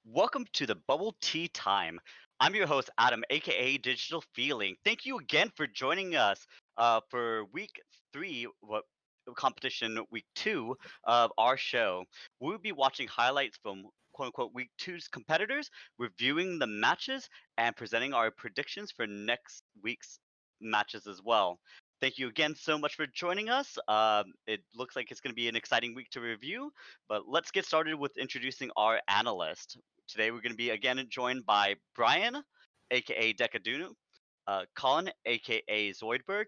Welcome to the Bubble Tea Time. I'm your host, Adam, aka Digital Feeling. Thank you again for joining us for week three, what competition week two of our show. We'll be watching highlights from quote unquote week two's competitors, reviewing the matches, and presenting our predictions for next week's matches as well. Thank you again so much for joining us. It looks like it's going to be an exciting week to review, but let's get started with introducing our analyst. Today we're going to be again joined by Brian, aka Decadunu, Colin, aka Zoidberg,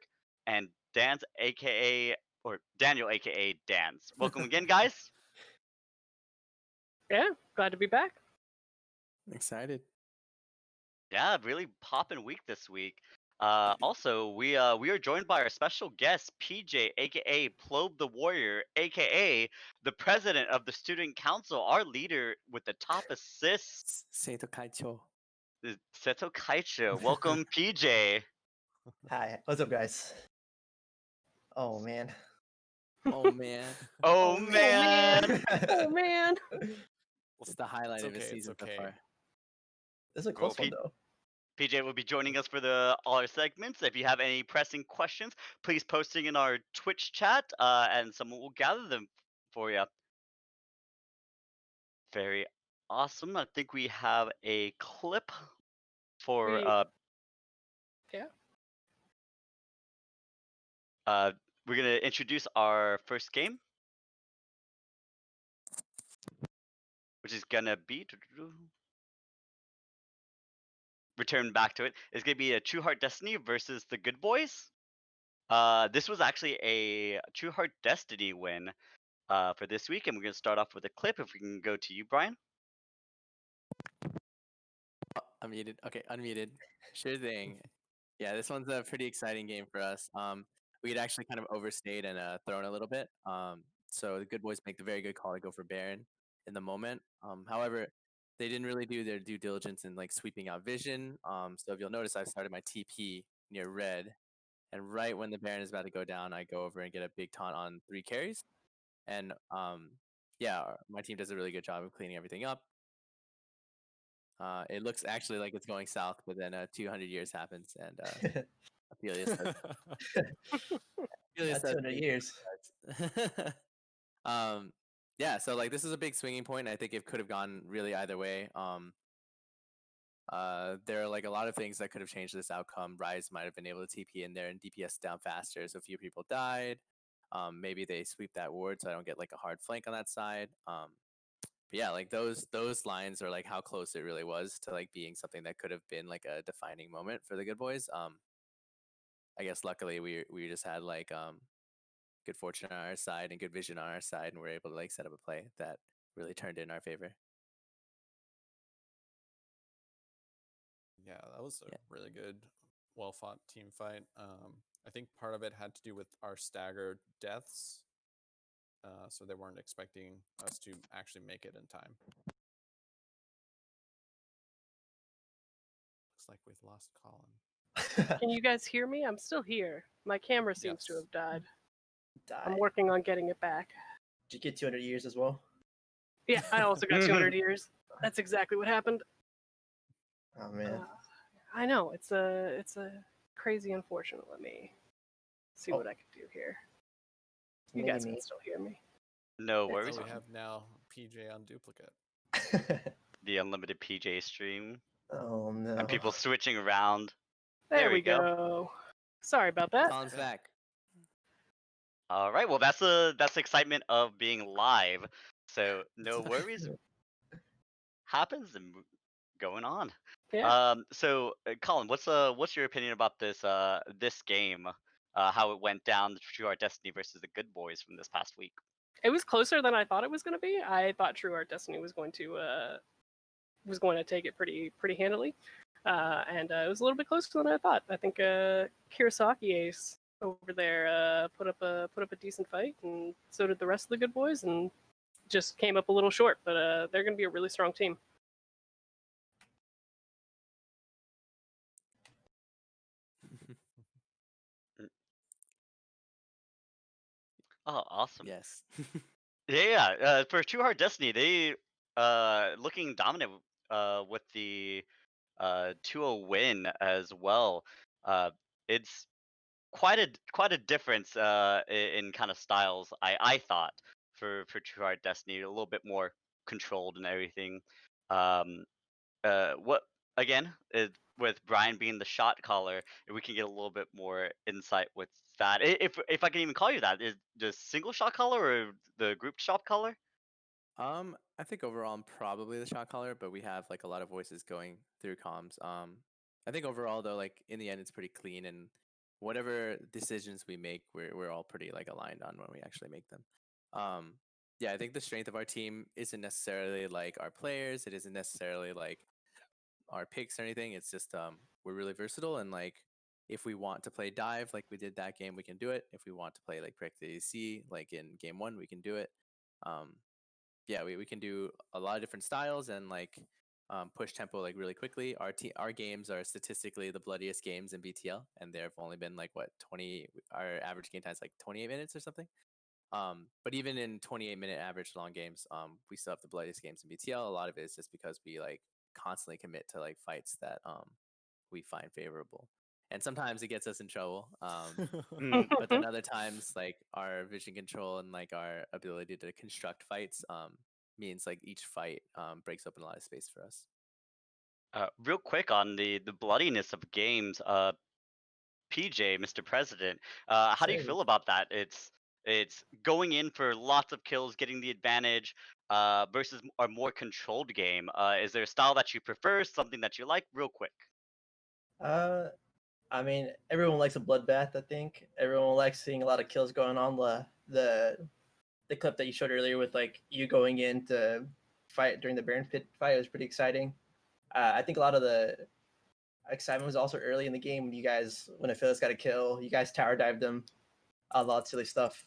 and Dan's, aka or Daniel, aka Dan's. Welcome again, guys. Yeah, glad to be back. Excited. Yeah, really poppin' week this week. Also, we are joined by our special guest, PJ, aka Plobe the Warrior, aka the president of the student council, our leader with the top assists, Seito Kaicho. Seto Kaicho. Welcome, PJ. Hi, what's up, guys? Oh man. Oh man. Oh Oh, man. Oh man. What's the highlight of the okay, it's season so okay. far? This is a Well, close one though. PJ will be joining us for all our segments. If you have any pressing questions, please posting in our Twitch chat, and someone will gather them for you. Very awesome. I think we have a clip for We- Yeah. we're gonna introduce our first game, which is gonna be return back to it. It's gonna be a True Heart Destiny versus the Good Boys. This was actually a True Heart Destiny win for this week, and we're gonna start off with a clip. If we can go to you, Brian. Unmuted. Okay, unmuted. Sure thing. Yeah, this one's a pretty exciting game for us. We had actually kind of overstayed and thrown a little bit. So the good boys make the very good call to go for Baron in the moment. However, they didn't really do their due diligence in like sweeping out vision. So if you'll notice, I've started my TP near red, and right when the Baron is about to go down, I go over and get a big taunt on 3 carries. And yeah, my team does a really good job of cleaning everything up. It looks actually like it's going south, but then 200 years happens, and Aphelios says, Aphelios That's says 200 years. yeah, so like this is a big swinging point. I think it could have gone really either way. There are like a lot of things that could have changed this outcome. Rise might have been able to TP in there and DPS down faster, so a few people died. Maybe they sweep that ward, so I don't get like a hard flank on that side. But yeah, like those lines are like how close it really was to like being something that could have been like a defining moment for the good boys. I guess luckily we just had like good fortune on our side and good vision on our side, and we're able to like set up a play that really turned in our favor. Yeah, that was a Yeah. really good, well fought team fight. I think part of it had to do with our staggered deaths, so they weren't expecting us to actually make it in time. Looks like we've lost Colin. Can you guys hear me? I'm still here. My camera seems to Yes. have died. Die. I'm working on getting it back. Did you get 200 years as well? Yeah, I also got 200 years. That's exactly what happened. Oh man. I know it's a crazy unfortunate. Let me see Oh. what I can do here. You Mini guys me. can still hear me. No That's worries. So we have now PJ on duplicate. The unlimited PJ stream Oh no. and people switching around. There we go. Sorry about that. Colin's back. All right. Well, that's the excitement of being live. So no worries. Happens and going on. Yeah. So Colin, what's your opinion about this game? How it went down, the True Art Destiny versus the Good Boys from this past week. It was closer than I thought it was going to be. I thought True Art Destiny was going to take it pretty handily, and it was a little bit closer than I thought. I think Kirasaki Ace over there put up a decent fight, and so did the rest of the Good Boys, and just came up a little short. But they're going to be a really strong team. Oh, awesome. Yes. Yeah. For True Heart Destiny, they looking dominant with the 2-0 win as well. It's quite a difference in kind of styles. I thought for True Heart Destiny, a little bit more controlled and everything. Um, what again with Brian being the shot caller, if we can get a little bit more insight with that. If I can even call you that, is the single shot caller or the group shot caller? I think overall I'm probably the shot caller, but we have like a lot of voices going through comms. I think overall though, like in the end, it's pretty clean, and whatever decisions we make, we're all pretty like aligned on when we actually make them. Um, yeah, I think the strength of our team isn't necessarily like our players. It isn't necessarily like our picks or anything. It's just we're really versatile, and like if we want to play dive like we did that game, we can do it. If we want to play like predict the AC like in game one, we can do it. Um, yeah, we can do a lot of different styles and like push tempo like really quickly. Our games are statistically the bloodiest games in BTL, and there have only been like what 20. Our average game time is like 28 minutes or something. But even in 28-minute average long games, we still have the bloodiest games in BTL. A lot of it is just because we like constantly commit to like fights that we find favorable, and sometimes it gets us in trouble. But then other times, like our vision control and like our ability to construct fights means like each fight breaks open a lot of space for us. Real quick on the bloodiness of games, PJ, Mr. President, how do you Sir. feel about that? It's going in for lots of kills, getting the advantage, versus a more controlled game. Is there a style that you prefer? Something that you like? Real quick. Uh, I mean, everyone likes a bloodbath. I think everyone likes seeing a lot of kills going on. The clip that you showed earlier with like you going in to fight during the Baron Pit fight was pretty exciting. I think a lot of the excitement was also early in the game when Aphelios got a kill, you guys tower dived them, a lot of silly stuff.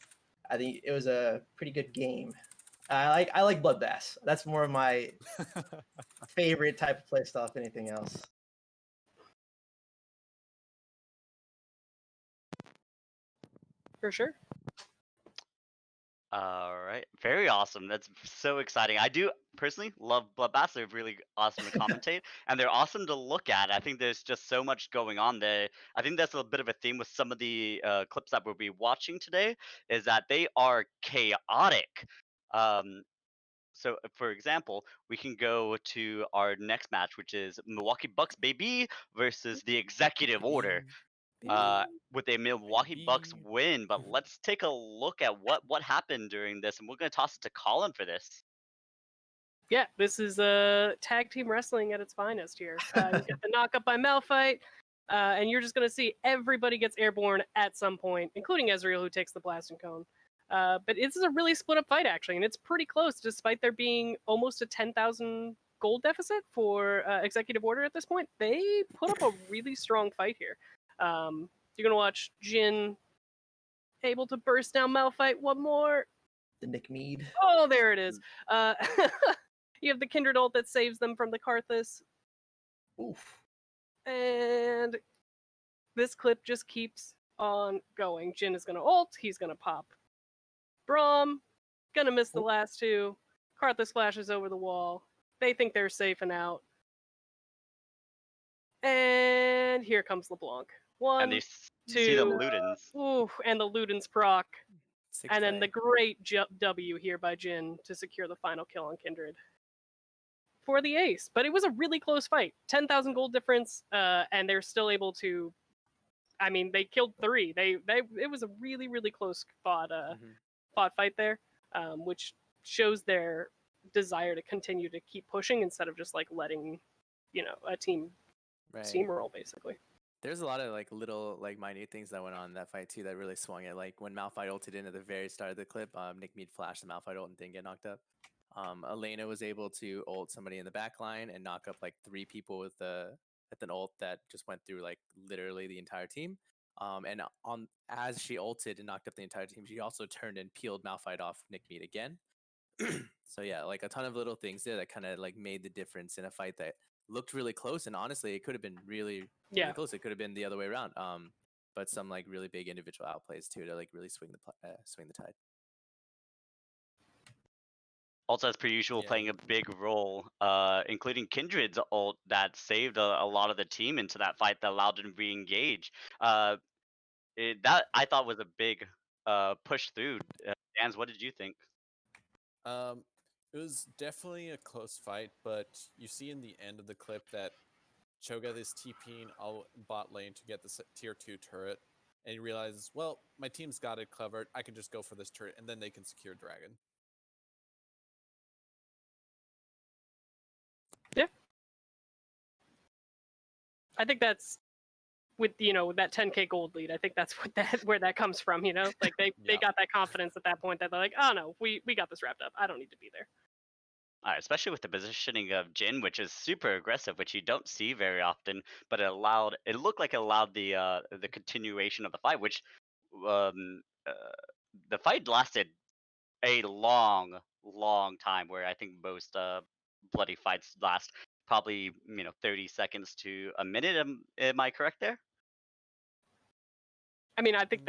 I think it was a pretty good game. I like bloodbaths. That's more of my favorite type of play style, if anything else. For sure. All right, very awesome. That's so exciting. I do personally love Bloodbaths. They're really awesome to commentate, and they're awesome to look at. I think there's just so much going on there. I think that's a bit of a theme with some of the clips that we'll be watching today, is that they are chaotic. Um, so, for example, we can go to our next match, which is Milwaukee Bucks baby versus the Executive Order with a Milwaukee Bucks Baby. win. But let's take a look at what happened during this, and we're going to toss it to Colin for this. Yeah, this is tag team wrestling at its finest here. You get the knock up by Malphite, and you're just going to see everybody gets airborne at some point, including Ezreal, who takes the blasting cone. But this is a really split up fight, actually, and it's pretty close, despite there being almost a 10,000 gold deficit for Executive Order at this point. They put up a really strong fight here. You're going to watch Jhin able to burst down Malphite one more. The Nick Mead. Oh, there it is. You have the Kindred ult that saves them from the Karthus. Oof. And this clip just keeps on going. Jhin is going to ult. He's going to pop Braum. Going to miss the last two. Karthus flashes over the wall. They think they're safe and out. And here comes LeBlanc. One, And they see the two. Ludens. Ooh, and the Ludens proc. Sick And then the fight. great W here by Jhin to secure the final kill on Kindred for the ace. But it was a really close fight. 10,000 gold difference, and they're still able to. I mean, they killed 3. It was a really, really close fought fight there, which shows their desire to continue to keep pushing instead of just like letting, a team Right. steamroll basically. There's a lot of like little like minute things that went on in that fight too that really swung it. Like when Malphite ulted in at the very start of the clip, Nick Mead flashed the Malphite ult and didn't get knocked up. Elena was able to ult somebody in the back line and knock up like 3 people with an ult that just went through like literally the entire team. And as she ulted and knocked up the entire team, she also turned and peeled Malphite off Nick Mead again. So yeah, like a ton of little things there that kind of like made the difference in a fight that looked really close, and honestly it could have been really close. It could have been the other way around, but some like really big individual outplays too to like really swing the tide. also as per usual Yeah. playing a big role, including Kindred's ult that saved a lot of the team into that fight that allowed them to re-engage. That I thought was a big push through. Dans, what did you think? It was definitely a close fight, but you see in the end of the clip that Cho'Gath is TPing all bot lane to get the tier 2 turret, and he realizes, well, my team's got it covered. I can just go for this turret, and then they can secure Dragon. Yeah. I think that's with with that 10K gold lead. I think that's where that comes from. Like they Yeah. got that confidence at that point that they're like, oh no, we got this wrapped up. I don't need to be there. Especially with the positioning of Jin, which is super aggressive, which you don't see very often, but it looked like it allowed the continuation of the fight, which um, uh, the fight lasted a long time, where I think most bloody fights last probably 30 seconds to a minute. Am I correct there? I mean, I think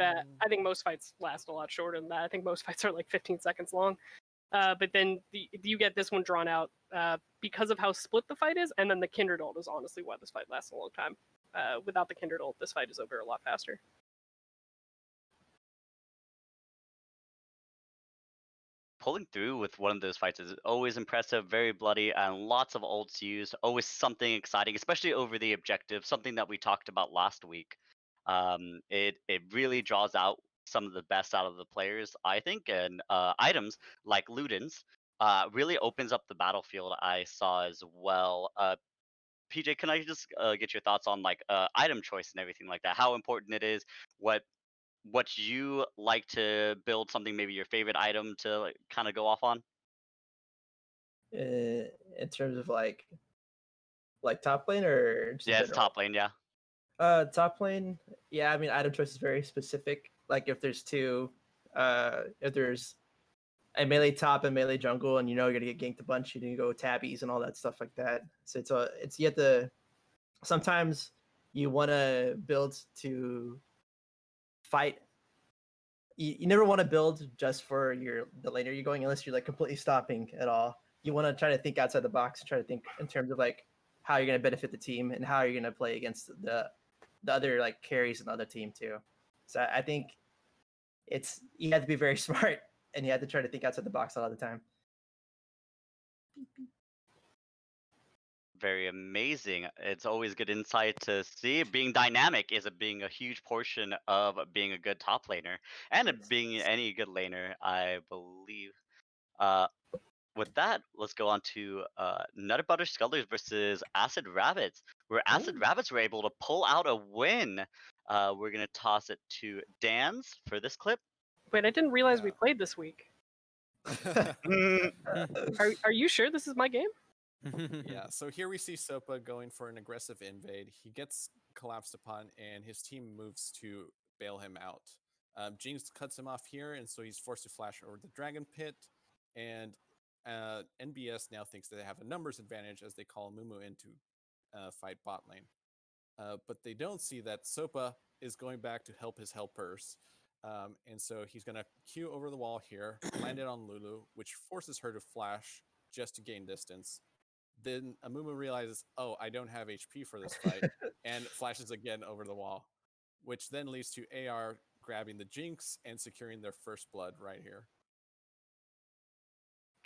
most fights last a lot shorter than that. I think most fights are like 15 seconds long. But then you get this one drawn out because of how split the fight is, and then the Kindred ult is honestly why this fight lasts a long time. Without the Kindred ult, this fight is over a lot faster. Pulling through with one of those fights is always impressive, very bloody, and lots of ults used. Always something exciting, especially over the objective, something that we talked about last week. It really draws out some of the best out of the players, I think, and items like Ludens really opens up the battlefield. I saw as well. PJ, can I just get your thoughts on like item choice and everything like that? How important it is, what you like to build, something maybe your favorite item to like, kind of go off on. In terms of like top lane or just in Yeah, it's general? top lane. Yeah. Top lane, yeah. I mean, item choice is very specific. Like if there's if there's a melee top and melee jungle, and you're gonna get ganked a bunch, you need to go tabbies and all that stuff like that. So it's you have to. Sometimes you want to build to fight. You never want to build just for the laner you're going, unless you're like completely stopping at all. You want to try to think outside the box and try to think in terms of like how you're going to benefit the team and how you're going to play against the other like carries in the other team too. So I think you have to be very smart and you have to try to think outside the box a lot of the time. Very amazing. It's always good insight to see. Being dynamic is being a huge portion of being a good top laner and being any good laner, I believe. Uh, with that, let's go on to Nutter Butter Scullers versus Acid Rabbits, where Acid Rabbits were able to pull out a win. We're gonna toss it to Dan's for this clip. Wait, I didn't realize we Yeah. played this week. Are you sure this is my game? Yeah, so here we see Sopa going for an aggressive invade. He gets collapsed upon, and his team moves to bail him out. Jinx cuts him off here, and so he's forced to flash over the Dragon Pit. And NBS now thinks that they have a numbers advantage as they call Mumu in to fight bot lane. But they don't see that Sopa is going back to help his helpers. And so he's going to Q over the wall here, land it on Lulu, which forces her to flash just to gain distance. Then Amumu realizes, oh, I don't have HP for this fight, and flashes again over the wall, which then leads to AR grabbing the Jinx and securing their first blood right here.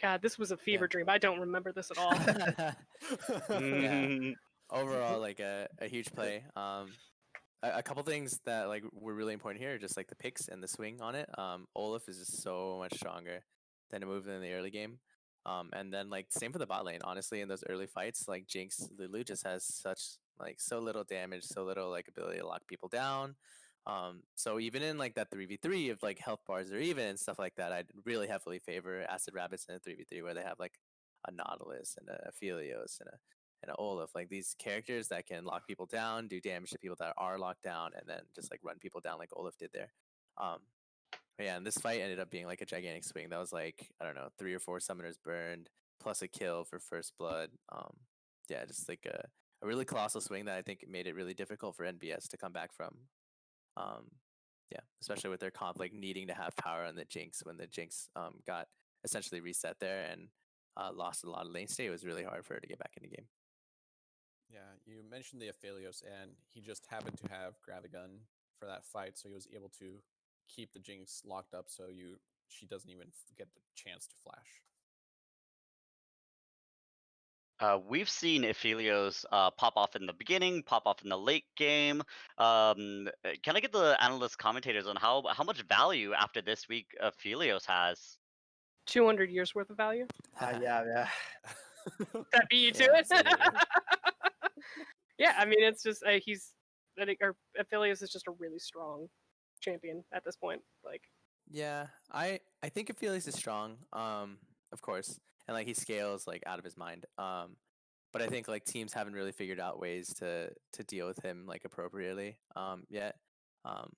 God, this was a fever dream. I don't remember this at all. Yeah. Overall, like a huge play. A couple things that like were really important here, just like the picks and the swing on it. Olaf is just so much stronger than a move in the early game. And then like same for the bot lane. Honestly, in those early fights, like Jinx Lulu just has so little damage, so little like ability to lock people down. So even in like that 3v3 of like health bars or even and stuff like that, I'd really heavily favor Acid Rabbits in a 3v3 where they have like a Nautilus and a Aphelios and a Olaf, like these characters that can lock people down, do damage to people that are locked down, and then just like run people down like Olaf did there. But yeah, and this fight ended up being like a gigantic swing. That was like, I don't know, 3 or 4 summoners burned plus a kill for first blood. Yeah, just like a really colossal swing that I think made it really difficult for NBS to come back from. Yeah, especially with their comp like needing to have power on the Jinx when the Jinx got essentially reset there, and lost a lot of lane state, it was really hard for her to get back in the game. Yeah, you mentioned the Aphelios, and he just happened to have Gravigun for that fight, so he was able to keep the Jinx locked up, so she doesn't even get the chance to flash. We've seen Aphelios pop off in the beginning, pop off in the late game. Can I get the analyst commentators on how much value after this week Aphelios has? 200 years worth of value. Yeah. That beat you to Yeah, it. absolutely. Yeah, I mean, it's just I think our Aphelios is just a really strong champion at this point. Like, Yeah, I think Aphelios is strong, of course, and like he scales like out of his mind. But I think like teams haven't really figured out ways to deal with him like appropriately yet. Um,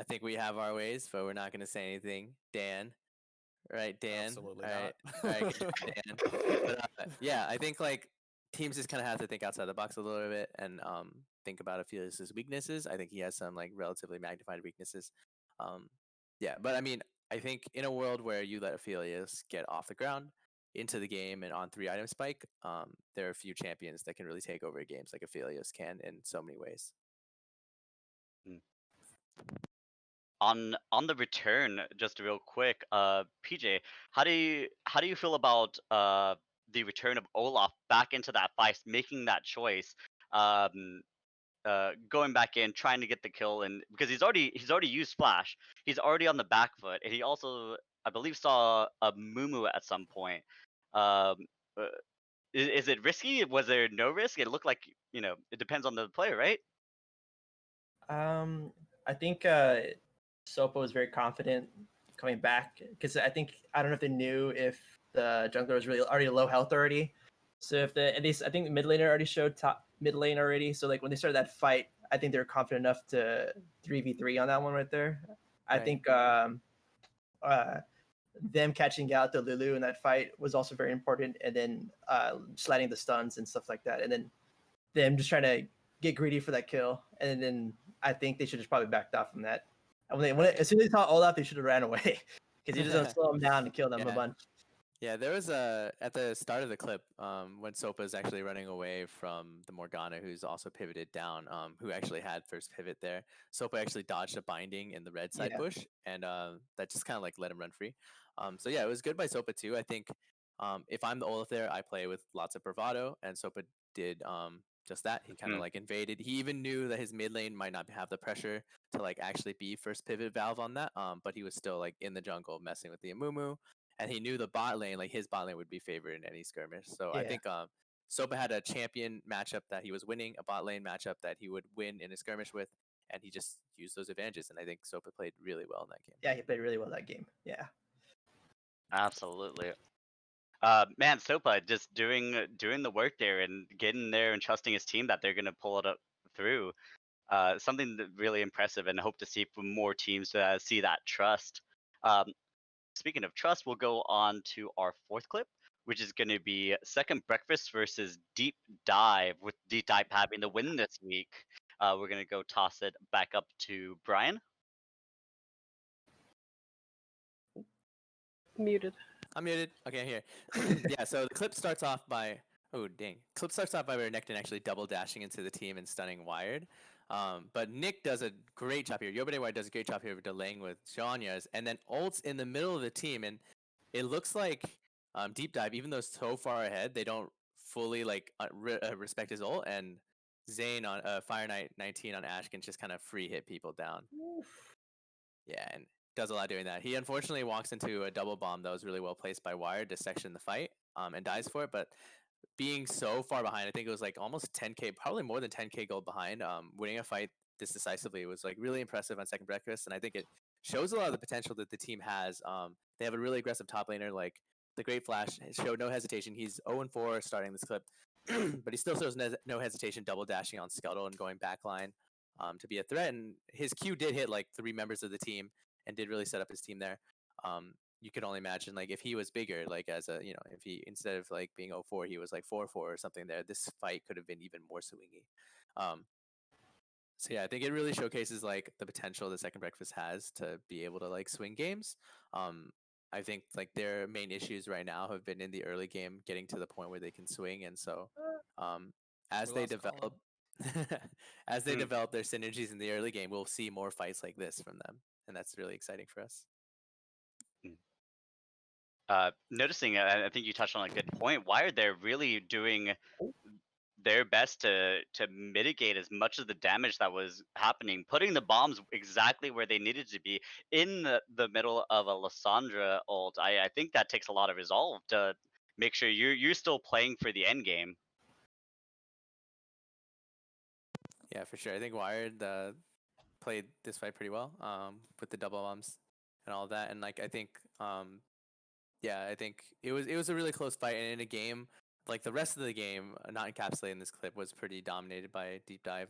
I think we have our ways, but we're not going to say anything. Dan, right? Dan, Absolutely all right, not. all right, good job, Dan. But yeah, I think like teams just kind of have to think outside the box a little bit and think about Aphelios' weaknesses. I think he has some like relatively magnified weaknesses. Um, yeah, but I mean, I think in a world where you let Aphelios get off the ground into the game and on 3 item spike, there are a few champions that can really take over games like Aphelios can in so many ways. On the return, just real quick, PJ, how do you feel about the return of Olaf back into that fight, making that choice, going back in, trying to get the kill, and because he's already used Flash, he's already on the back foot, and he also, I believe, saw a Mumu at some point. Um, uh, is it risky? Was there no risk? It looked like, it depends on the player, right? I think Sopa was very confident coming back because I don't know if they knew if the jungler was really already low health already. So if at least I think the mid laner already showed top mid lane already. So like when they started that fight, I think they were confident enough to 3v3 on that one right there. I Right. think them catching out the Lulu in that fight was also very important, and then sliding the stuns and stuff like that, and then them just trying to get greedy for that kill, and then I think they should just probably backed off from that. And as soon as they saw Olaf, they should have ran away because he just doesn't slow them down and kill them a Yeah. bunch. Yeah, there was at the start of the clip when Sopa is actually running away from the Morgana, who's also pivoted down, who actually had first pivot there. Sopa actually dodged a binding in the red side Yeah. bush, and that just kind of like let him run free. So yeah, it was good by Sopa too. I think if I'm the Olaf there, I play with lots of bravado, and Sopa did just that. He kind of Mm. like invaded. He even knew that his mid lane might not have the pressure to like actually be first pivot valve on that, but he was still like in the jungle messing with the Amumu. And he knew the bot lane, like his bot lane would be favored in any skirmish. So I Yeah. think Sopa had a champion matchup that he was winning, a bot lane matchup that he would win in a skirmish with, and he just used those advantages. And I think Sopa played really well in that game. Yeah, he played really well that game. Yeah. Absolutely. Man, Sopa just doing the work there and getting there and trusting his team that they're gonna pull it up through. Something really impressive, and hope to see from more teams see that trust. Um, Speaking of trust, we'll go on to our fourth clip, which is going to be Second Breakfast versus Deep Dive, with Deep Dive having the win this week. We're going to go toss it back up to Brian. muted. I'm muted. Okay, I'm here. Yeah, so the clip starts off by Clip starts off by Renekton actually double dashing into the team and stunning Wired. But Nick does a great job here. Yobade Wired does a great job here of delaying with Zhonya's, and then ults in the middle of the team, and it looks like Deep Dive, even though it's so far ahead, they don't fully like respect his ult, and Zane on Fire Knight 19 on Ash can just kind of free hit people down. Yeah, and does a lot doing that. He unfortunately walks into a double bomb that was really well placed by Wired to section the fight, and dies for it. But being so far behind, I think it was like almost 10k, probably more than 10k gold behind, winning a fight this decisively was like really impressive on Second Breakfast, and I think it shows a lot of the potential that the team has. They have a really aggressive top laner, like the Great Flash showed no hesitation. He's 0-4 starting this clip, but he still shows no hesitation double dashing on Scuttle and going backline to be a threat. And his Q did hit like 3 members of the team and did really set up his team there. You could only imagine like if he was bigger, like as a if he instead of like being 0-4, he was like 4-4 or something there. This fight could have been even more swingy. So yeah, I think it really showcases like the potential that Second Breakfast has to be able to like swing games. I think like their main issues right now have been in the early game, getting to the point where they can swing, and so as We they lost Colin. develop, as they Hmm. develop their synergies in the early game, we'll see more fights like this from them, and that's really exciting for us. Noticing, I think you touched on a good point. Why are they really doing their best to mitigate as much of the damage that was happening, putting the bombs exactly where they needed to be in the middle of a Lissandra ult? I think that takes a lot of resolve to make sure you're still playing for the end game. Yeah, for sure. I think Wired played this fight pretty well with the double bombs and all that, and like I think yeah, I think it was a really close fight, and in a game like the rest of the game, not encapsulated in this clip, was pretty dominated by Deep Dive.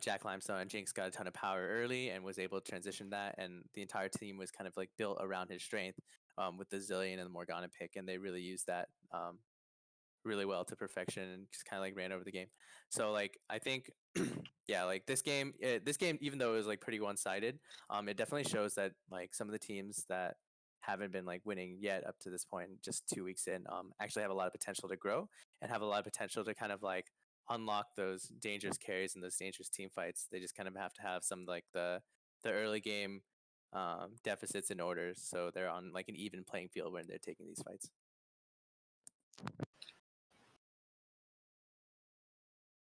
Jack Limestone and Jinx got a ton of power early and was able to transition that, and the entire team was kind of like built around his strength with the Zilean and the Morgana pick, and they really used that really well to perfection and just kind of like ran over the game. So like I think yeah, like this game even though it was like pretty one-sided, it definitely shows that like some of the teams that haven't been like winning yet up to this point, just 2 weeks in, actually have a lot of potential to grow and have a lot of potential to kind of like unlock those dangerous carries and those dangerous team fights. They just kind of have to have some like the early game deficits in order, so they're on like an even playing field when they're taking these fights.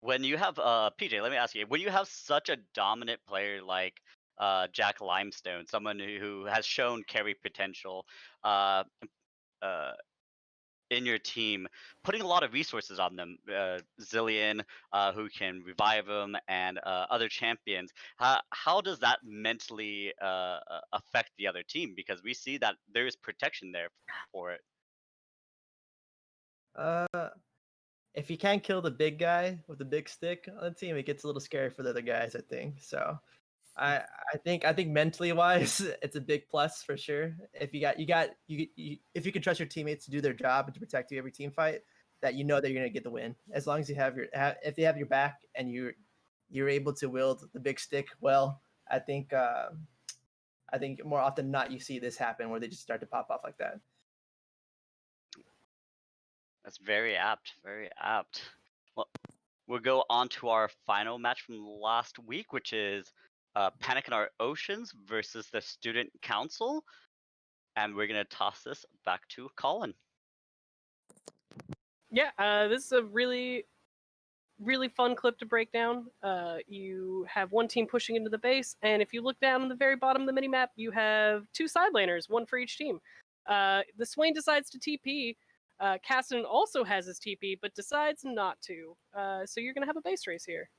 When you have PJ, let me ask you, when you have such a dominant player like Jack Limestone, someone who has shown carry potential, uh, uh, in your team, putting a lot of resources on them, Zillion, who can revive them, and other champions. How does that mentally affect the other team? Because we see that there is protection there for it. Uh, if you can't kill the big guy with the big stick on the team, it gets a little scary for the other guys, I think. So I I think mentally wise, it's a big plus for sure. If if you can trust your teammates to do their job and to protect you every team fight, that you know that you're gonna get the win. As long as you have if they have your back and you're able to wield the big stick well, I think more often than not you see this happen where they just start to pop off like that. That's very apt. Very apt. Well, we'll go on to our final match from last week, which is Panic in Our Oceans versus the Student Council. And we're going to toss this back to Colin. Yeah, this is a really, really fun clip to break down. You have one team pushing into the base, and if you look down on the very bottom of the minimap, you have two side laners, one for each team. The Swain decides to TP. Cassidy also has his TP, but decides not to. So you're going to have a base race here.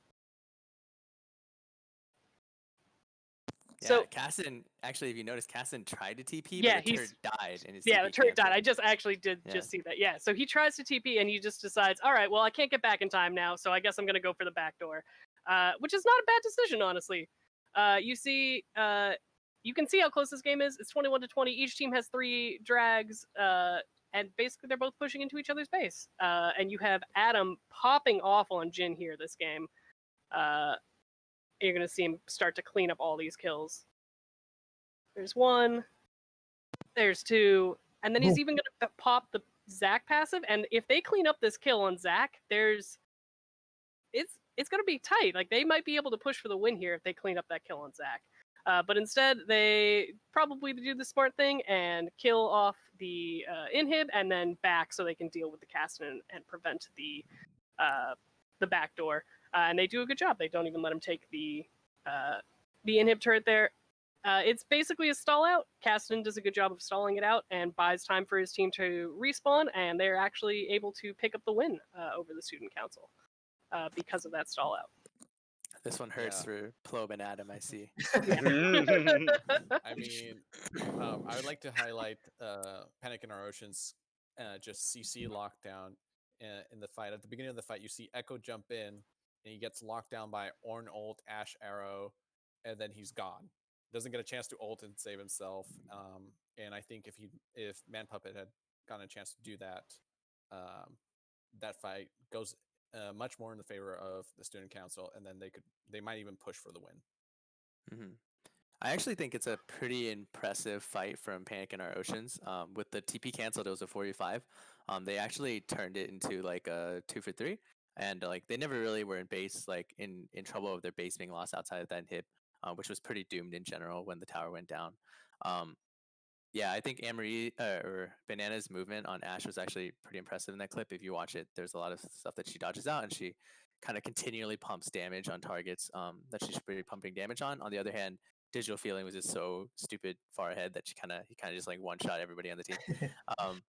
Yeah, So Casson, actually, if you notice, Casson tried to TP, Yeah, but the he's- turret died, and his yeah, TP the turret died. canceled. I just actually did Yeah. just see that. Yeah, so he tries to TP and he just decides, all right, well, I can't get back in time now, so I guess I'm going to go for the back door, which is not a bad decision, honestly. You see, you can see how close this game is. It's 21-20. Each team has 3 drags, and basically they're both pushing into each other's base. And you have Adam popping off on Jin here this game. You're going to see him start to clean up all these kills. There's 1. There's 2, and then he's even gonna pop the Zac passive. And if they clean up this kill on Zac, it's gonna be tight. Like they might be able to push for the win here if they clean up that kill on Zac. But instead, they probably do the smart thing and kill off the inhib and then back so they can deal with the cast and prevent the backdoor. And they do a good job. They don't even let him take the inhib turret there. It's basically a stall out. Cassidy does a good job of stalling it out and buys time for his team to respawn, and they're actually able to pick up the win over the Student Council because of that stall out. This one hurts Yeah. for Plobe and Adam, I see. I mean, I would like to highlight Panic in Our Oceans, just CC lockdown in the fight. At the beginning of the fight, you see Echo jump in, and he gets locked down by Ornn ult, Ashe arrow, and then he's gone. Doesn't get a chance to ult and save himself. And I think if Man Puppet had gotten a chance to do that, that fight goes much more in the favor of the Student Council, and then they might even push for the win. Mm-hmm. I actually think it's a pretty impressive fight from Panic in Our Oceans. With the TP canceled, it was a 45. They actually turned it into like a 2 for 3, and like they never really were in base like in trouble of their base being lost outside of that hit, which was pretty doomed in general when the tower went down. Um, yeah, I think Amory or Banana's movement on Ash was actually pretty impressive in that clip. If you watch it, there's a lot of stuff that she dodges out, and she kind of continually pumps damage on targets that she should be pumping damage on. On the other hand, Digital Feeling was just so stupid far ahead that he kind of just like one shot everybody on the team. Um,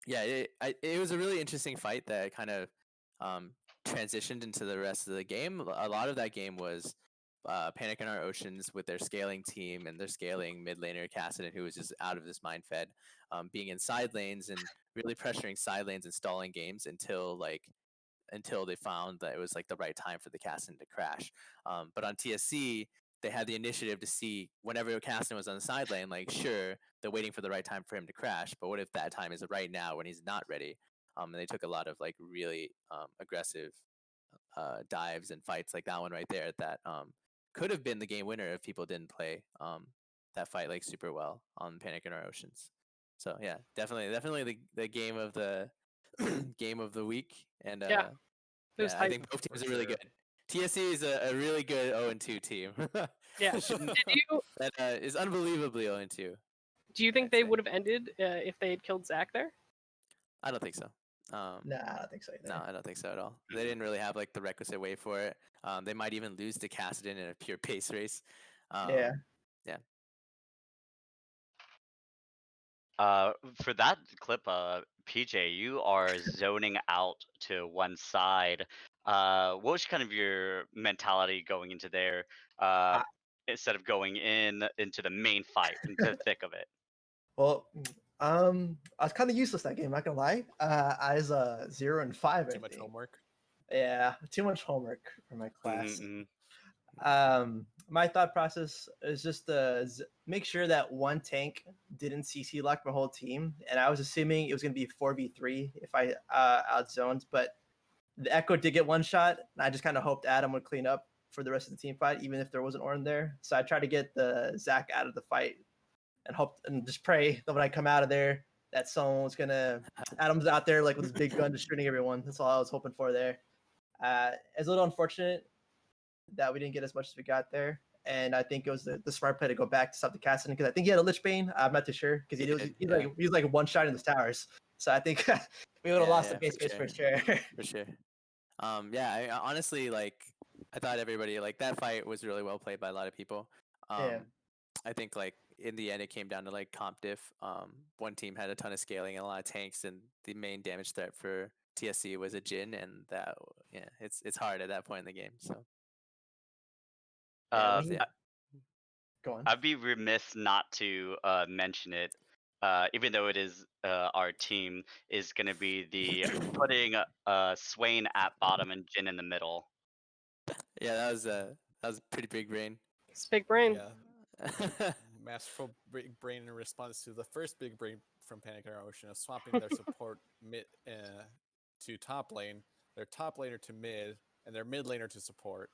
yeah, it was a really interesting fight that kind of um, transitioned into the rest of the game. A lot of that game was Panic in Our Oceans with their scaling team and their scaling mid laner Cassidy, who was just out of this mind fed, being in side lanes and really pressuring side lanes and stalling games until they found that it was like the right time for the Caston to crash. But on TSC, they had the initiative to see whenever Caston was on the side lane, like sure, they're waiting for the right time for him to crash, but what if that time is right now when he's not ready? And they took a lot of like really aggressive dives and fights like that one right there that could have been the game winner if people didn't play that fight like super well on Panic in Our Oceans. So yeah, definitely the game of the game of the week, and Yeah, it was yeah, I hype. think both For teams are really sure. good. TSC is a really good 0-2 team. Yeah. Shouldn't- Did you that is unbelievably 0-2. do you think I'd they say. would have ended if they had killed Zach there? I don't think so. Nah, I don't think so either. No, I don't think so at all. They didn't really have like the requisite way for it. They might even lose to Cassidon in a pure pace race. Yeah. Yeah. For that clip, PJ, you are zoning out to one side. What was kind of your mentality going into there, uh, I- instead of going into the main fight, into the thick of it? Well, I was kind of useless that game. Not gonna lie. I was 0-5. Too I much think. homework. Yeah, too much homework for my class. Mm-hmm. My thought process is just to make sure that one tank didn't CC lock my whole team, and I was assuming it was gonna be 4v3 if I outzoned, but the Echo did get one shot, and I just kind of hoped Adam would clean up for the rest of the team fight, even if there wasn't Ornn there. So I tried to get the Zach out of the fight and hope and just pray that when I come out of there, that someone was gonna Adam's out there like with his big gun just shooting everyone. That's all I was hoping for there. It's a little unfortunate that we didn't get as much as we got there. And I think it was the smart play to go back to stop the Caston because I think he had a Lich Bane. I'm not too sure because he's like one shot in the towers. So I think we would have lost the base for for sure. For sure. Yeah, I honestly like. I thought everybody like that fight was really well played by a lot of people. Yeah. I think like in the end it came down to like comp diff. One team had a ton of scaling and a lot of tanks, and the main damage threat for TSC was a Jhin, and that it's hard at that point in the game. So Yeah, Uh, we, yeah. go on. I'd be remiss not to mention it, even though it is our team is going to be the putting Swain at bottom and Jin in the middle. Yeah, that was a pretty big brain. It's big brain. Yeah. Masterful big brain in response to the first big brain from Panic in Our Ocean of swapping their support mid to top lane, their top laner to mid, and their mid laner to support.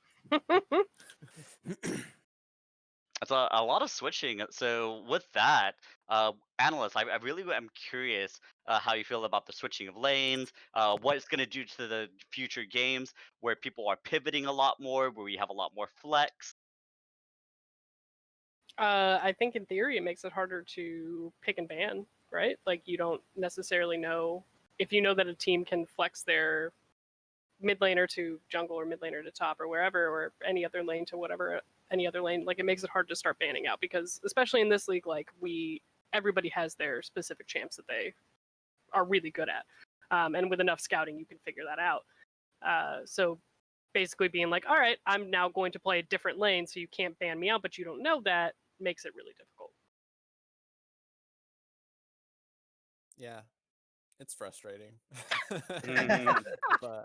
That's a lot of switching. So with that, analysts, I really am curious how you feel about the switching of lanes. What it's going to do to the future games where people are pivoting a lot more, where we have a lot more flex. I think in theory it makes it harder to pick and ban, right? Like you don't necessarily know if you know that a team can flex their mid laner to jungle or mid laner to top or wherever or any other lane to whatever any other lane. Like it makes it hard to start banning out because especially in this league, like everybody has their specific champs that they are really good at, and with enough scouting you can figure that out. So basically being like, all right, I'm now going to play a different lane, so you can't ban me out, but you don't know that makes it really difficult. Yeah, it's frustrating. Mhm. but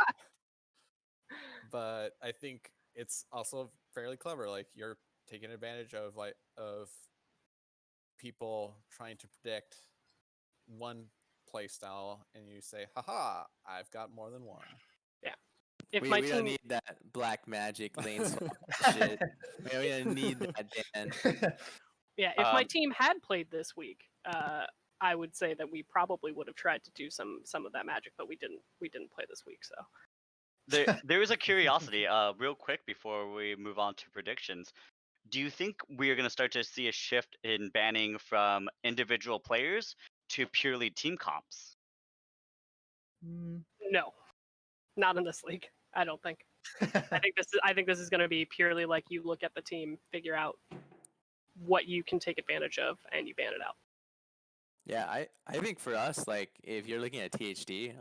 but I think it's also fairly clever. Like you're taking advantage of people trying to predict one play style, and you say, "Haha, I've got more than one." Yeah. If we my don't team, need that black magic lane swap shit. We don't need that, Dan. yeah, if my Um, team had played this week, I would say that we probably would have tried to do some of that magic, but we didn't. We didn't play this week, so. there is a curiosity, real quick before we move on to predictions. Do you think we're going to start to see a shift in banning from individual players to purely team comps? Mm. No, not in this league. I don't think. I think this is going to be purely like you look at the team, figure out what you can take advantage of, and you ban it out. Yeah, I think for us, like if you're looking at THD,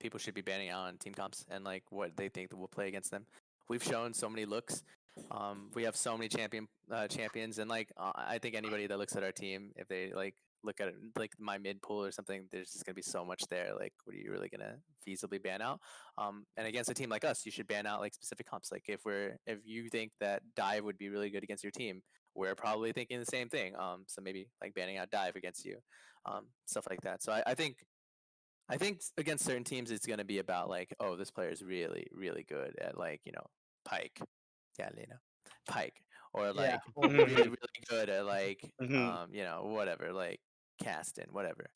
people should be banning out on team comps and like what they think that will play against them. We've shown so many looks. We have so many champions, and like I think anybody that looks at our team, if they like look at it like my mid pool or something, there's just gonna be so much there. Like, what are you really gonna feasibly ban out? And against a team like us, you should ban out like specific comps. Like if you think that dive would be really good against your team, we're probably thinking the same thing. So maybe like banning out dive against you, stuff like that. So I think against certain teams, it's going to be about like, oh, this player is really, really good at like, Pike. Yeah, Lena. Pike. Or Yeah. like Well, really, really good at like, Mhm. whatever, like Caston, whatever.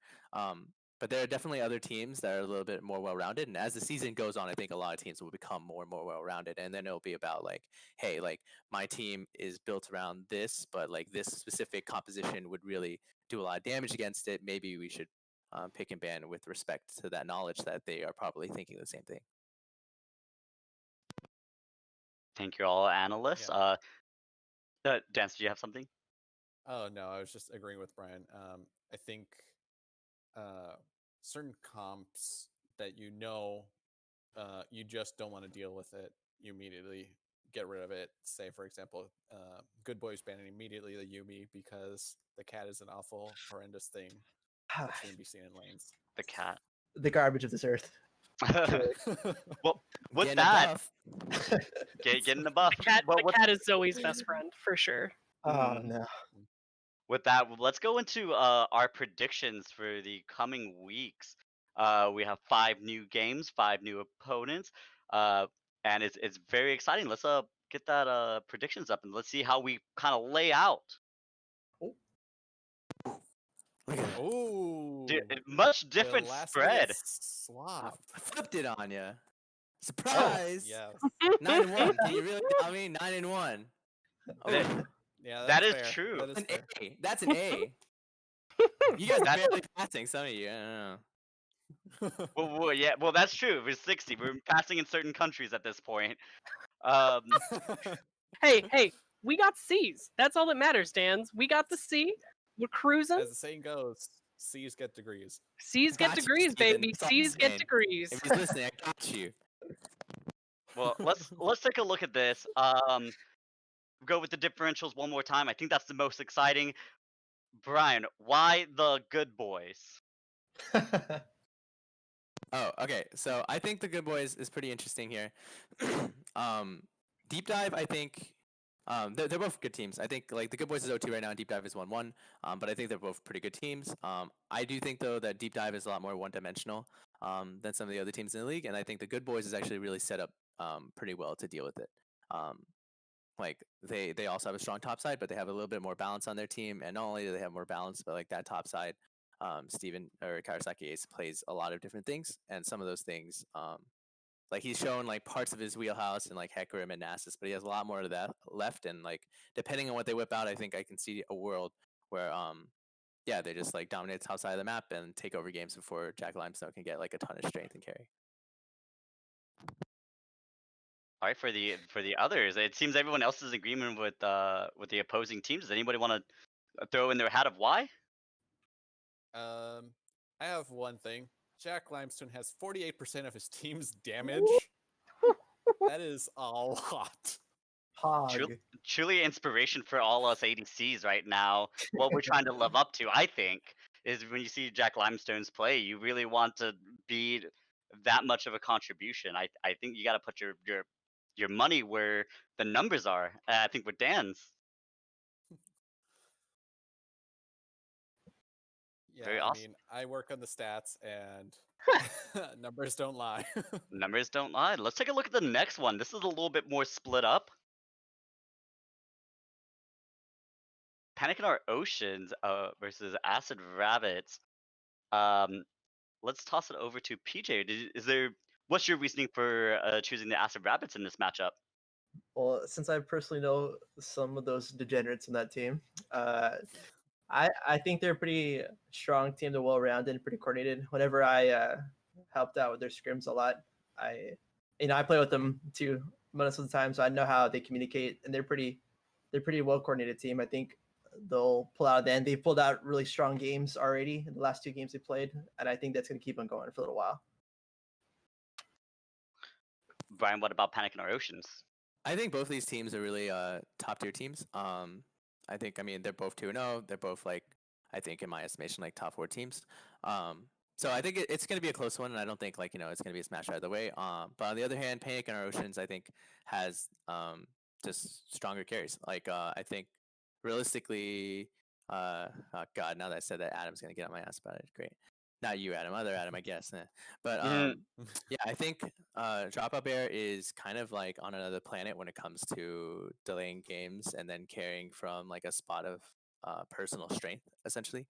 But there are definitely other teams that are a little bit more well-rounded. And as the season goes on, I think a lot of teams will become more and more well-rounded. And then it'll be about like, hey, like my team is built around this, but like this specific composition would really do a lot of damage against it. Maybe we should pick and ban with respect to that knowledge that they are probably thinking the same thing. Thank you, all analysts. Yeah. Dance, do you have something? Oh no, I was just agreeing with Brian. I think certain comps that you just don't want to deal with it, you immediately get rid of it. Say, for example, Good Boys banning immediately the Yumi because the cat is an awful, horrendous thing that shouldn't be seen in lanes. The cat. the garbage of this earth. Truly. Well, with Getting a that, buff. getting the buff. Well, The cat is Zoe's best friend for sure. Oh Mhm. no. With that, let's go into our predictions for the coming weeks. We have 5 new games, 5 new opponents, and it's very exciting. Let's get that predictions up and let's see how we kind of lay out. Look at that. Oh, Much different spread. Swap. I flipped it on you. Surprise! Yes. 9-1. Can you really tell me 9-1? That- Oh, Yeah, That that's is fair. true. That is an fair. A. That's an A. You guys are That's- barely passing. Some of you. I don't know. well, yeah, well, that's true. We're 60. We're passing in certain countries at this point. Um, Hey, we got C's. That's all that matters, Dans. We got the C. We're cruising. As the saying goes, C's get degrees. C's get Got you, degrees, Steven. baby. That's all I'm C's get saying. degrees. If he's listening, I got you. well, let's take a look at this. Go with the differentials one more time. I think that's the most exciting. Brian, why the Good Boys? Oh, okay. So I think the Good Boys is pretty interesting here. Deep Dive, I think they're both good teams. I think like the Good Boys is 0-2 right now, and Deep Dive is 1-1. But I think they're both pretty good teams. I do think though that Deep Dive is a lot more one-dimensional than some of the other teams in the league, and I think the Good Boys is actually really set up pretty well to deal with it. Like they also have a strong top side, but they have a little bit more balance on their team, and not only do they have more balance, but like that top side. Steven or Kawasaki Ace plays a lot of different things, and some of those things, like he's shown like parts of his wheelhouse and like Hecarim and Nasus, but he has a lot more of that left. And like depending on what they whip out, I think I can see a world where yeah, they just like dominate the top side of the map and take over games before Jack Limestone can get like a ton of strength and carry. All right, for the others, it seems everyone else is in agreement with the opposing teams. Does anybody want to throw in their hat of why? I have one thing. Jack Limestone has 48% of his team's damage. That is a lot. Hog. Truly inspiration for all us ADCs right now. What we're trying to live up to, I think, is when you see Jack Limestone's play, you really want to be that much of a contribution. I think you got to put your money where the numbers are. I think with Dan's. Yeah, Very I awesome. mean, I work on the stats, and Numbers don't lie. Numbers don't lie. Let's take a look at the next one. This is a little bit more split up. Panic in Our Oceans versus Acid Rabbits. Let's toss it over to PJ. What's your reasoning for choosing the Acid Rabbits in this matchup? Well, since I personally know some of those degenerates in that team, I think they're a pretty strong team. They're well rounded and pretty coordinated. Whenever I helped out with their scrims a lot, I play with them too most of the time, so I know how they communicate, and they're pretty well coordinated team. I think they'll pull out at the end. They pulled out really strong games already in the last 2 games they played, and I think that's going to keep on going for a little while. Brian, what about Panic in Our Oceans? I think both these teams are really top tier teams. I think, I mean, they're both 2-0. They're both, like, I think in my estimation, like top 4 teams. So I think it's going to be a close one, and I don't think, like, it's going to be a smash either way. But on the other hand, Panic in Our Oceans, I think, has just stronger carries. Like, I think realistically, oh God, now that I said that, Adam's going to get on my ass about it. Great. Not you, Adam. Other Adam, I guess. But yeah, I think Dropout Bear is kind of like on another planet when it comes to delaying games and then carrying from like a spot of personal strength, essentially.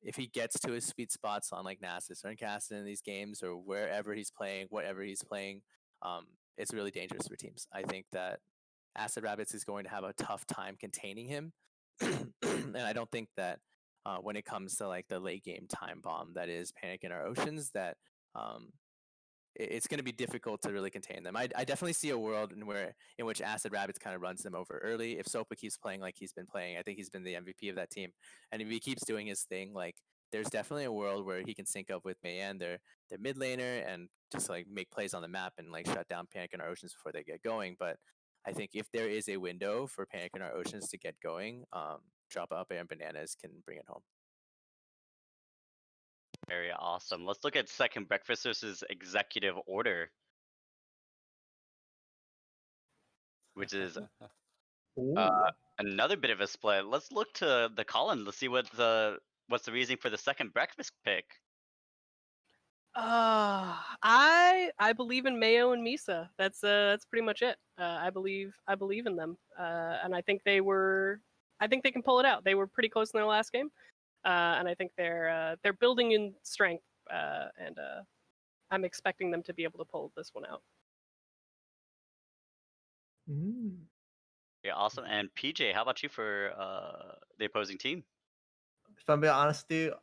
If he gets to his sweet spots on like Nasus or Incassin in these games or wherever he's playing, whatever he's playing, it's really dangerous for teams. I think that Acid Rabbits is going to have a tough time containing him. And I don't think that when it comes to like the late game time bomb that is Panic in Our Oceans, that it's going to be difficult to really contain them. I definitely see a world in which Acid Rabbits kind of runs them over early. If Sopa keeps playing like he's been playing, I think he's been the MVP of that team. And if he keeps doing his thing, like there's definitely a world where he can sync up with Mayan, their mid laner, and just like make plays on the map and like shut down Panic in Our Oceans before they get going. But I think if there is a window for Panic in Our Oceans to get going, Dropout Bear and Bananas can bring it home. Very awesome. Let's look at Second Breakfast versus Executive Order, which is another bit of a split. Let's look to the Colin. Let's see what's the reasoning for the Second Breakfast pick. I believe in Mayo and Misa. That's pretty much it. I believe in them, and I think they can pull it out. They were pretty close in their last game, and I think they're building in strength, and I'm expecting them to be able to pull this one out. Yeah, awesome. And PJ, how about you for the opposing team? If I'm being honest with you,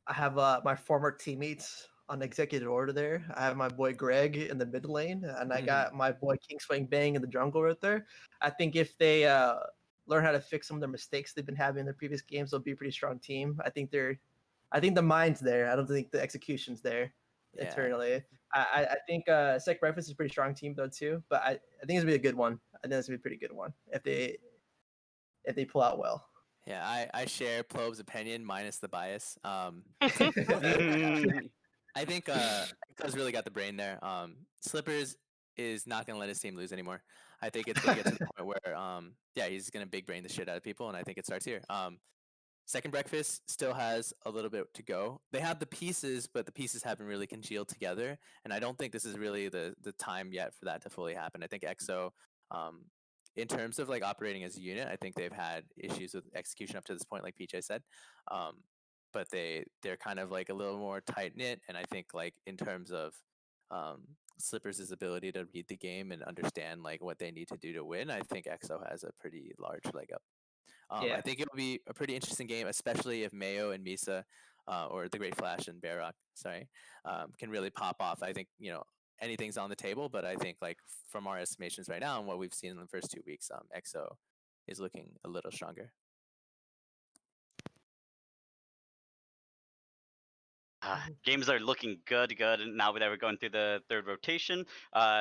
I have my former teammates on Executive Order there. I have my boy Greg in the mid lane, and I got my boy Kingswing Bang in the jungle right there. I think if they learn how to fix some of their mistakes they've been having in their previous games, they'll be a pretty strong team. I think the mind's there. I don't think the execution's there internally. I think Second Breakfast is a pretty strong team though too, but I think it's gonna be a good one. I think it's gonna be a pretty good one if they pull out well. Yeah, I share Plobe's opinion minus the bias. I think Exo's really got the brain there. Slippers is not going to let his team lose anymore. I think it's going to get to the point where, he's going to big brain the shit out of people, and I think it starts here. Second Breakfast still has a little bit to go. They have the pieces, but the pieces haven't really congealed together, and I don't think this is really the time yet for that to fully happen. I think Exo, in terms of like operating as a unit, I think they've had issues with execution up to this point, like PJ said. But they're kind of like a little more tight knit, and I think like in terms of Slippers' ability to read the game and understand like what they need to do to win, I think Exo has a pretty large leg up. I think it'll be a pretty interesting game, especially if Mayo and Misa, or the Great Flash and Barrock, can really pop off. I think anything's on the table, but I think like from our estimations right now and what we've seen in the first 2 weeks, Exo is looking a little stronger. Games are looking good now that we're going through the third rotation.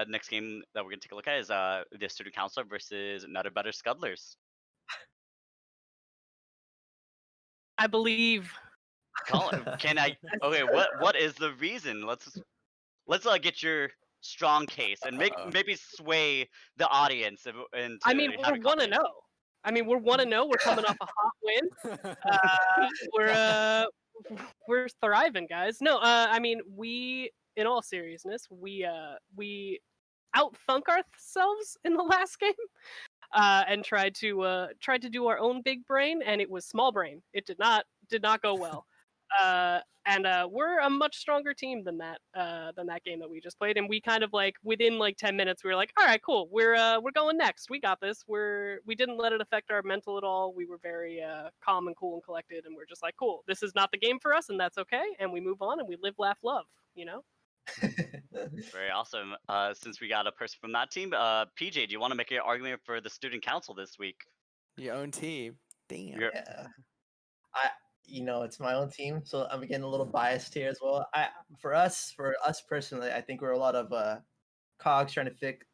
Next game that we're going to take a look at is the Student Council versus Nutter Butter Scudlers. I believe. Colin, okay, what is the reason? Let's get your strong case and maybe sway the audience. I mean, we're 1-0. We're 1-0. We're coming off a hot win. we're thriving, guys. No, I mean, in all seriousness, we outthunk ourselves in the last game, and tried to do our own big brain, and it was small brain. It did not go well. And we're a much stronger team than that game that we just played. And we kind of like within like 10 minutes, we were like, all right, cool, we're going next. We got this. We didn't let it affect our mental at all. We were very calm and cool and collected, and we're just like, cool, this is not the game for us, and that's okay. And we move on and we live, laugh, love. You know. Very awesome. Since we got a person from that team, PJ, do you want to make an argument for the student council this week? Your own team. Damn. You're- Yeah. It's my own team, so I'm getting a little biased here as well. For us personally, I think we're a lot of cogs trying to think